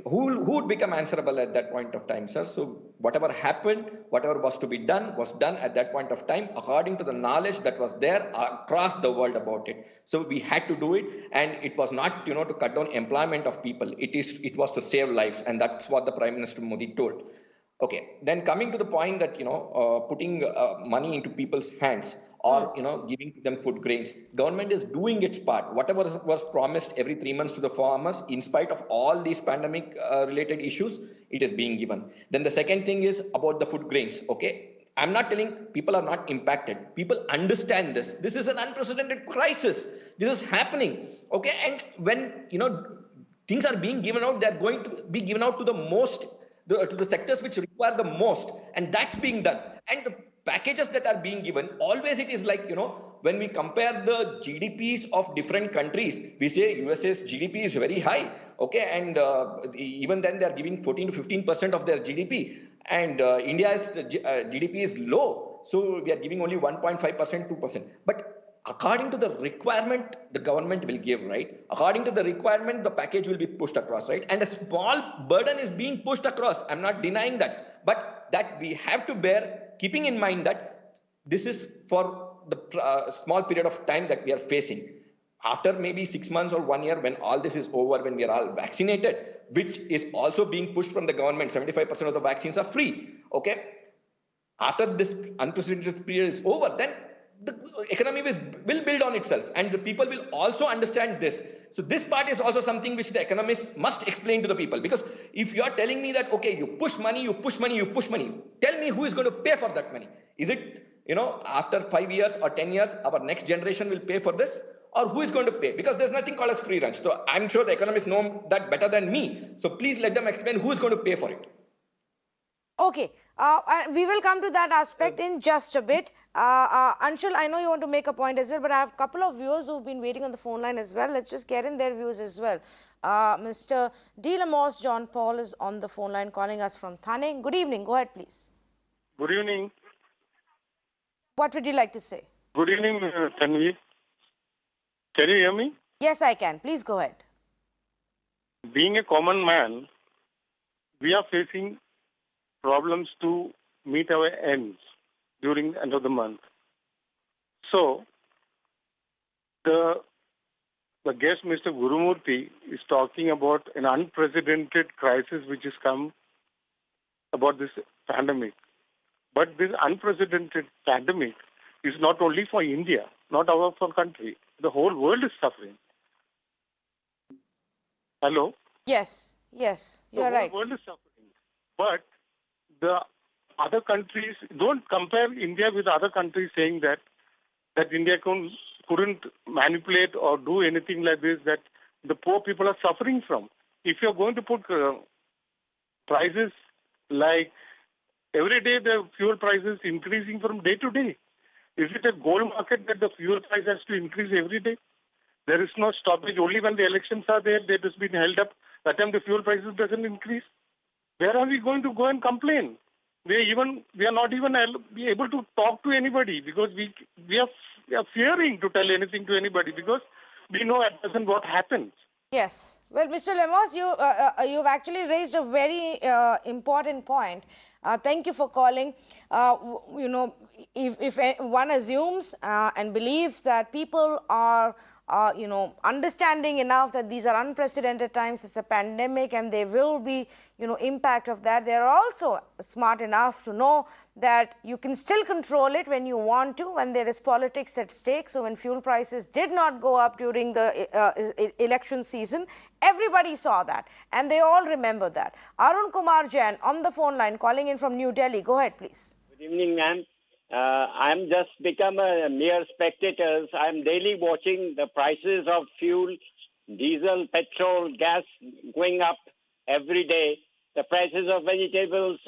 Who would become answerable at that point of time, sir? So whatever happened, whatever was to be done was done at that point of time according to the knowledge that was there across the world about it. So we had to do it, and it was not to cut down employment of people. It was to save lives, and that's what the Prime Minister Modi told. Okay, then coming to the point that putting money into people's hands or giving them food grains, government is doing its part. Whatever was promised every 3 months to the farmers, in spite of all these pandemic related issues, it is being given. Then the second thing is about the food grains. Okay, I'm not telling people are not impacted. People understand this. This is an unprecedented crisis. This is happening. Okay, and when things are being given out, they're going to be given out to to the sectors which require the most, and that's being done. And the packages that are being given, always it is like, when we compare the GDPs of different countries, we say USA's GDP is very high, okay, and even then they are giving 14 to 15% of their GDP, and India's GDP is low, so we are giving only 1.5%, 2%. But according to the requirement, the government will give, right? According to the requirement, the package will be pushed across, right? And a small burden is being pushed across. I'm not denying that. But that we have to bear, keeping in mind that this is for the small period of time that we are facing. After maybe 6 months or 1 year, when all this is over, when we are all vaccinated, which is also being pushed from the government, 75% of the vaccines are free, okay? After this unprecedented period is over, then the economy will build on itself, and the people will also understand this. So this part is also something which the economists must explain to the people, because if you are telling me that, okay, you push money, tell me who is going to pay for that money. Is it, after 5 years or 10 years, our next generation will pay for this, or who is going to pay? Because there's nothing called as free lunch. So I'm sure the economists know that better than me. So please let them explain who is going to pay for it. Okay, we will come to that aspect in just a bit. Anshul, I know you want to make a point as well, but I have a couple of viewers who've been waiting on the phone line as well. Let's just get in their views as well. Mr. D. Lamos John Paul is on the phone line calling us from Thane. Good evening. Go ahead, please. Good evening. What would you like to say? Good evening, Tanvi. Can you hear me? Yes, I can. Please go ahead. Being a common man, we are facing problems to meet our ends during the end of the month. So, the guest, Mr. Gurumurthy, is talking about an unprecedented crisis which has come about this pandemic. But this unprecedented pandemic is not only for India, not our country. The whole world is suffering. Hello? Yes, you're right. The whole world is suffering. But the other countries, don't compare India with other countries saying that India can couldn't manipulate or do anything like this that the poor people are suffering from. If you're going to put prices like every day the fuel prices increasing from day to day, is it a gold market that the fuel price has to increase every day? There is no stoppage. Only when the elections are there, that has been held up. That time the fuel prices doesn't increase. Where are we going to go and complain? We are not even able to talk to anybody because we are fearing to tell anything to anybody because we know at present what happens. Yes. Well, Mr. Lemos, you've actually raised a very important point. Thank you for calling. If one assumes and believes that people are understanding enough that these are unprecedented times, it's a pandemic, and there will be, impact of that. They're also smart enough to know that you can still control it when you want to, when there is politics at stake. So when fuel prices did not go up during the election season, everybody saw that, and they all remember that. Arun Kumar Jain on the phone line, calling in from New Delhi. Go ahead, please. Good evening, ma'am. I'm just become a mere spectator. I'm daily watching the prices of fuel, diesel, petrol, gas going up every day. The prices of vegetables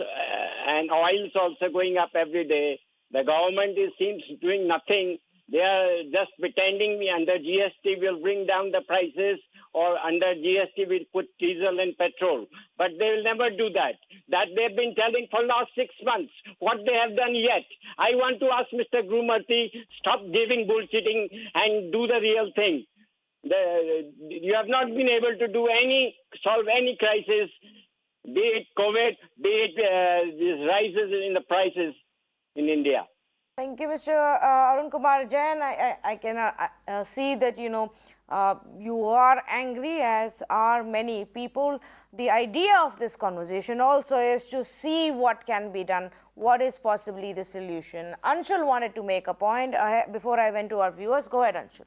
and oils also going up every day. The government seems doing nothing. They are just pretending under GST will bring down the prices, or under GST will put diesel and petrol. But they will never do that. That they've been telling for last 6 months. What they have done yet? I want to ask Mr. Gurumurthy, stop giving bullshitting and do the real thing. You have not been able to solve any crisis, be it COVID, be it these rises in the prices in India. Thank you, Mr. Arun Kumar Jain. I can see that, you are angry, as are many people. The idea of this conversation also is to see what can be done, what is possibly the solution. Anshul wanted to make a point before I went to our viewers. Go ahead, Anshul.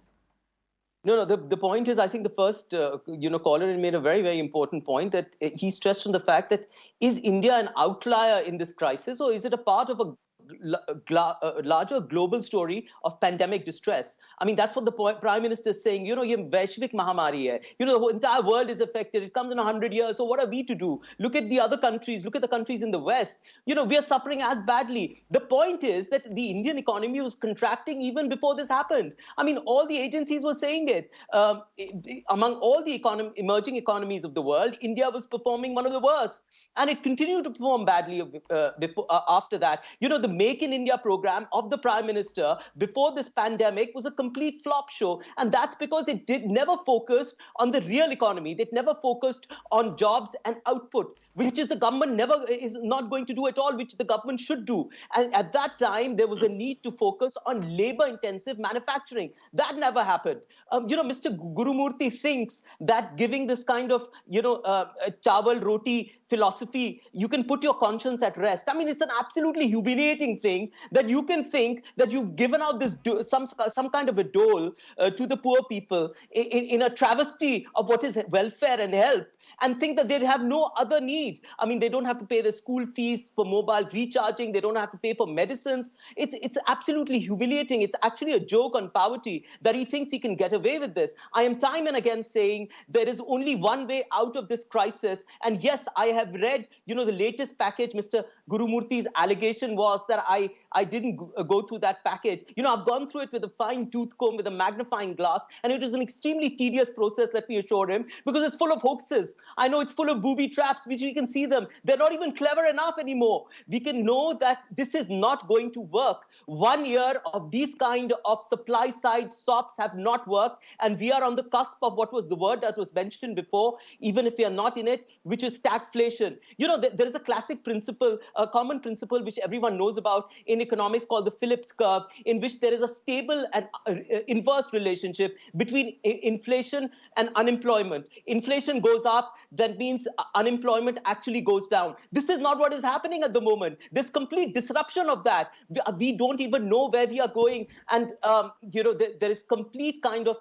No, the point is, I think the first, caller made a very, very important point, that he stressed on the fact that is India an outlier in this crisis, or is it a part of a larger global story of pandemic distress? I mean, that's what the Prime Minister is saying. Ye Vaishvik Mahamari hai. The whole entire world is affected. It comes in 100 years. So what are we to do? Look at the other countries. Look at the countries in the West. We are suffering as badly. The point is that the Indian economy was contracting even before this happened. I mean, all the agencies were saying it. Among all the emerging economies of the world, India was performing one of the worst. And it continued to perform badly after that. The Make in India program of the Prime Minister before this pandemic was a complete flop show. And that's because it never focused on the real economy. It never focused on jobs and output, which is the government is not going to do at all, which the government should do. And at that time, there was a need to focus on labor-intensive manufacturing. That never happened. Mr. Gurumurthy thinks that giving this kind of, chawal roti philosophy, you can put your conscience at rest. I mean, it's an absolutely humiliating thing that you can think that you've given out this some kind of a dole to the poor people in a travesty of what is welfare and help, and think that they have no other need. I mean, they don't have to pay the school fees for mobile recharging. They don't have to pay for medicines. It's absolutely humiliating. It's actually a joke on poverty that he thinks he can get away with this. I am time and again saying there is only one way out of this crisis. And yes, I have read, the latest package. Mr. Gurumurthy's allegation was that I didn't go through that package. I've gone through it with a fine tooth comb, with a magnifying glass, and it was an extremely tedious process, let me assure him, because it's full of hoaxes. I know it's full of booby traps, which we can see them. They're not even clever enough anymore. We can know that this is not going to work. 1 year of these kind of supply side SOPs have not worked, and we are on the cusp of what was the word that was mentioned before, even if we are not in it, which is stagflation. There is a classic principle, a common principle which everyone knows about in economics called the Phillips curve, in which there is a stable and inverse relationship between inflation and unemployment. Inflation goes up, that means unemployment actually goes down. This is not what is happening at the moment. There's complete disruption of that. We don't even know where we are going. And, there is complete kind of,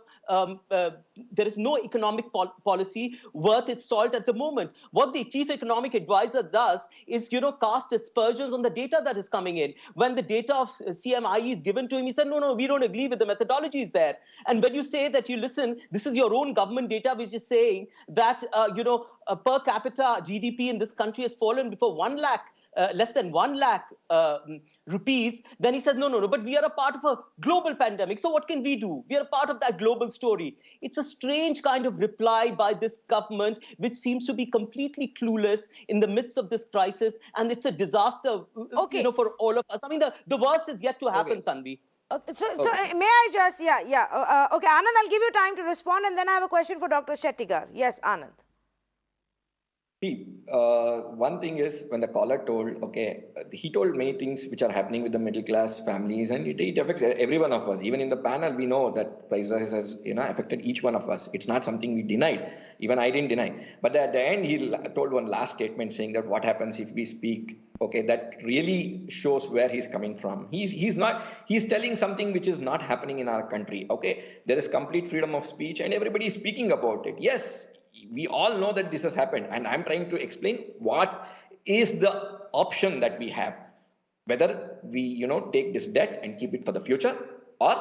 there is no economic policy worth its salt at the moment. What the chief economic advisor does is, cast aspersions on the data that is coming in. When when the data of CMIE is given to him, he said, no, we don't agree with the methodologies there. And when you say that, you listen, this is your own government data which is saying that, per capita GDP in this country has fallen before 1 lakh. Less than 1 lakh rupees, then he says, no, but we are a part of a global pandemic. So what can we do? We are a part of that global story. It's a strange kind of reply by this government, which seems to be completely clueless in the midst of this crisis. And it's a disaster, for all of us. I mean, the worst is yet to happen, Tanvi. Okay, so may I just, okay, Anand, I'll give you time to respond, and then I have a question for Dr. Shettigar. Yes, Anand. See, one thing is when the caller told, he told many things which are happening with the middle class families, and it affects every one of us. Even in the panel, we know that price rise has affected each one of us. It's not something we denied. Even I didn't deny. But at the end, he told one last statement saying that what happens if we speak. That really shows where he's coming from. He's telling something which is not happening in our country. There is complete freedom of speech, and everybody is speaking about it. Yes. We all know that this has happened, and I'm trying to explain what is the option that we have. Whether we, take this debt and keep it for the future, or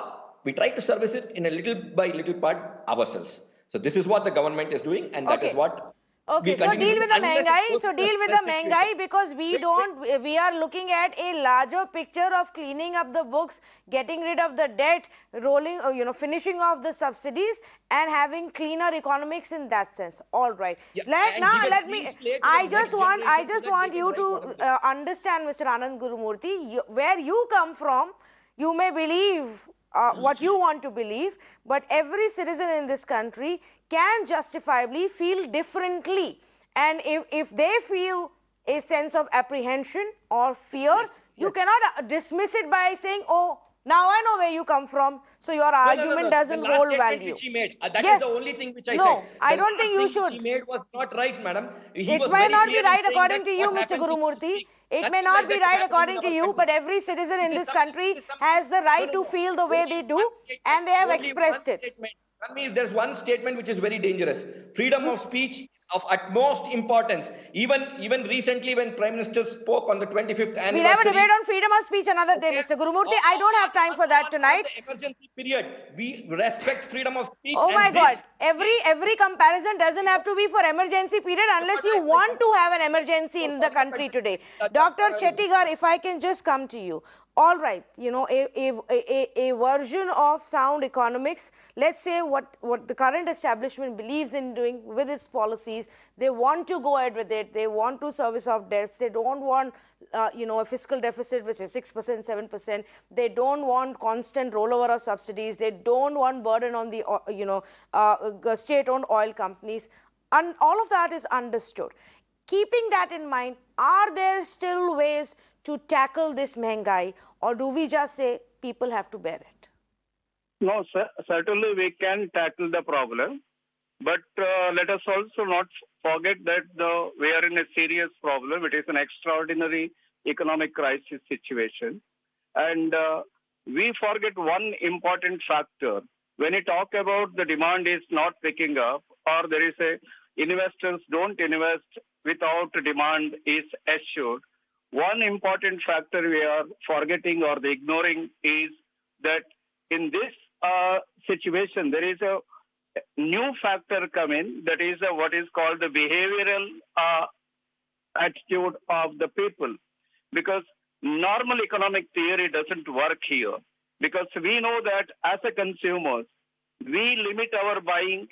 we try to service it in a little by little part ourselves. So this is what the government is doing, and that is what. Okay, so deal with the Mengai. So deal with the Mengai, because we are looking at a larger picture of cleaning up the books, getting rid of the debt, rolling, finishing off the subsidies, and having cleaner economics in that sense. All right. Yeah, I just want you to understand, Mr. Anand Gurumurthy, where you come from. You may believe what you want to believe, but every citizen in this country can justifiably feel differently. And if they feel a sense of apprehension or fear, you cannot dismiss it by saying, oh, now I know where you come from, so your argument doesn't hold value. Which he made, that is the only thing which I said. No, I don't think you should. He made was not right, madam. It may not be right according to you, Mr. Gurumurthy. It may not be right according to you, but every citizen in this country has the right to feel the way they do, and they have expressed it. There's one statement which is very dangerous. Freedom of speech is of utmost importance. Even recently, when Prime Minister spoke on the 25th anniversary. We'll have a debate on freedom of speech another day, Mr. Gurumurthy. I don't have time for that tonight. The emergency period, we respect freedom of speech. Oh my God! Every comparison doesn't have to be for emergency period unless you want to have an emergency in the country today. Dr. Shettigar, if I can just come to you. All right, a version of sound economics, let's say what the current establishment believes in doing with its policies. They want to go ahead with it. They want to service off debts. They don't want, a fiscal deficit which is 6%, 7%. They don't want constant rollover of subsidies. They don't want burden on the, state-owned oil companies. And all of that is understood. Keeping that in mind, are there still ways to tackle this Mengai, or do we just say people have to bear it? No, certainly we can tackle the problem, but let us also not forget that we are in a serious problem. It is an extraordinary economic crisis situation, and we forget one important factor. When you talk about the demand is not picking up, or there is investors don't invest without demand is assured. One important factor we are forgetting or ignoring is that in this situation, there is a new factor come in, that is what is called the behavioral attitude of the people. Because normal economic theory doesn't work here. Because we know that as a consumers, we limit our buying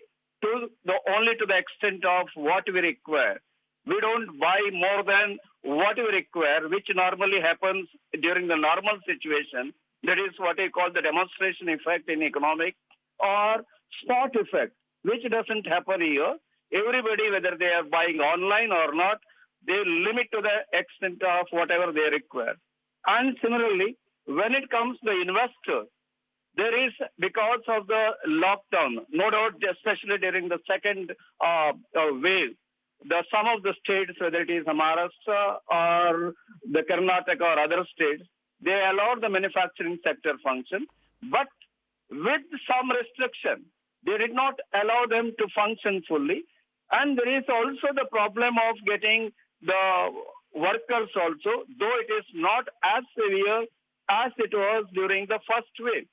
only to the extent of what we require. We don't buy more than what we require, which normally happens during the normal situation. That is what we call the demonstration effect in economics, or spot effect, which doesn't happen here. Everybody, whether they are buying online or not, they limit to the extent of whatever they require. And similarly, when it comes to the investor, there is, because of the lockdown, no doubt, especially during the second wave, some of the states, whether it is Maharashtra or the Karnataka or other states, they allowed the manufacturing sector function, but with some restriction. They did not allow them to function fully. And there is also the problem of getting the workers also, though it is not as severe as it was during the first wave.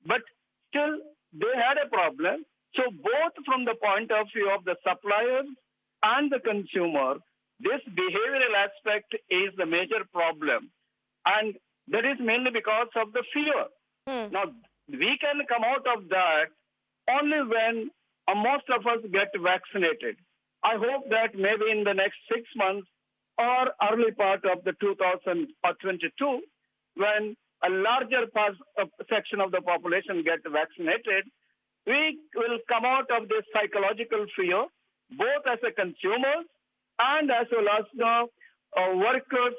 But still, they had a problem. So both from the point of view of the suppliers and the consumer, this behavioral aspect is the major problem. And that is mainly because of the fear. Now, we can come out of that only when most of us get vaccinated. I hope that maybe in the next 6 months or early part of the 2022, when a larger section of the population get vaccinated, we will come out of this psychological fear, both as a consumers and as well as the workers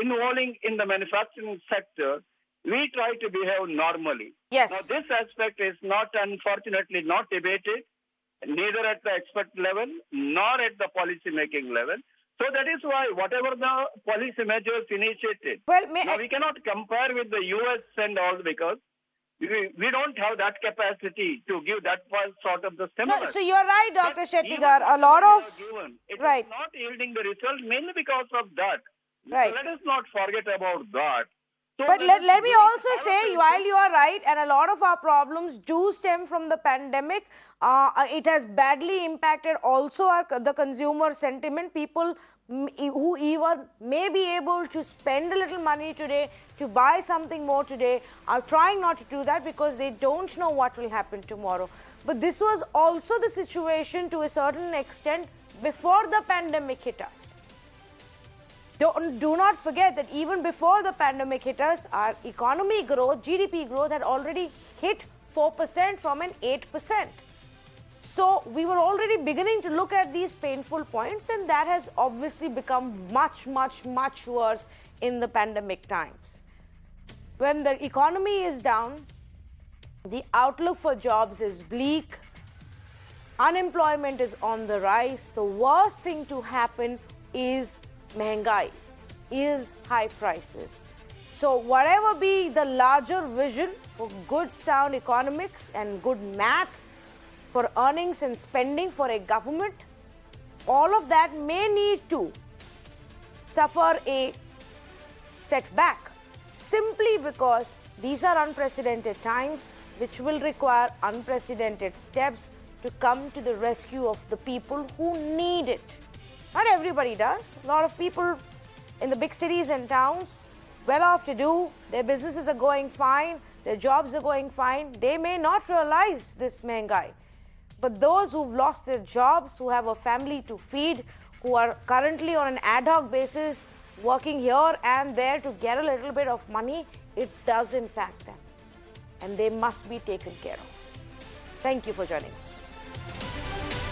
involving in the manufacturing sector. We try to behave normally. Yes. Now, this aspect is not, unfortunately, not debated, neither at the expert level nor at the policy making level. So that is why whatever the policy measures initiated, Well, now we cannot compare with the US and all because we don't have that capacity to give that sort of the stimulus. No, so you're right, Dr. But Shettigar. even A lot whatever of... we have given, it right. is not yielding the result mainly because of that. Right. So let us not forget about that. So But let me we also have say, to- while you are right, and a lot of our problems do stem from the pandemic, it has badly impacted also the consumer sentiment. People who even may be able to spend a little money today to buy something more today are trying not to do that because they don't know what will happen tomorrow. But this was also the situation to a certain extent before the pandemic hit us. Do not forget that even before the pandemic hit us, our economy growth, GDP growth had already hit 4% from an 8%. So we were already beginning to look at these painful points, and that has obviously become much, much, much worse in the pandemic times. When the economy is down, the outlook for jobs is bleak, unemployment is on the rise. The worst thing to happen is Mehengai, is high prices. So whatever be the larger vision for good sound economics and good math for earnings and spending for a government, all of that may need to suffer a setback simply because these are unprecedented times which will require unprecedented steps to come to the rescue of the people who need it. Not everybody does. A lot of people in the big cities and towns, well off to do, their businesses are going fine, their jobs are going fine. They may not realize this Mehengai. But those who've lost their jobs, who have a family to feed, who are currently on an ad hoc basis working here and there to get a little bit of money, it does impact them. And they must be taken care of. Thank you for joining us.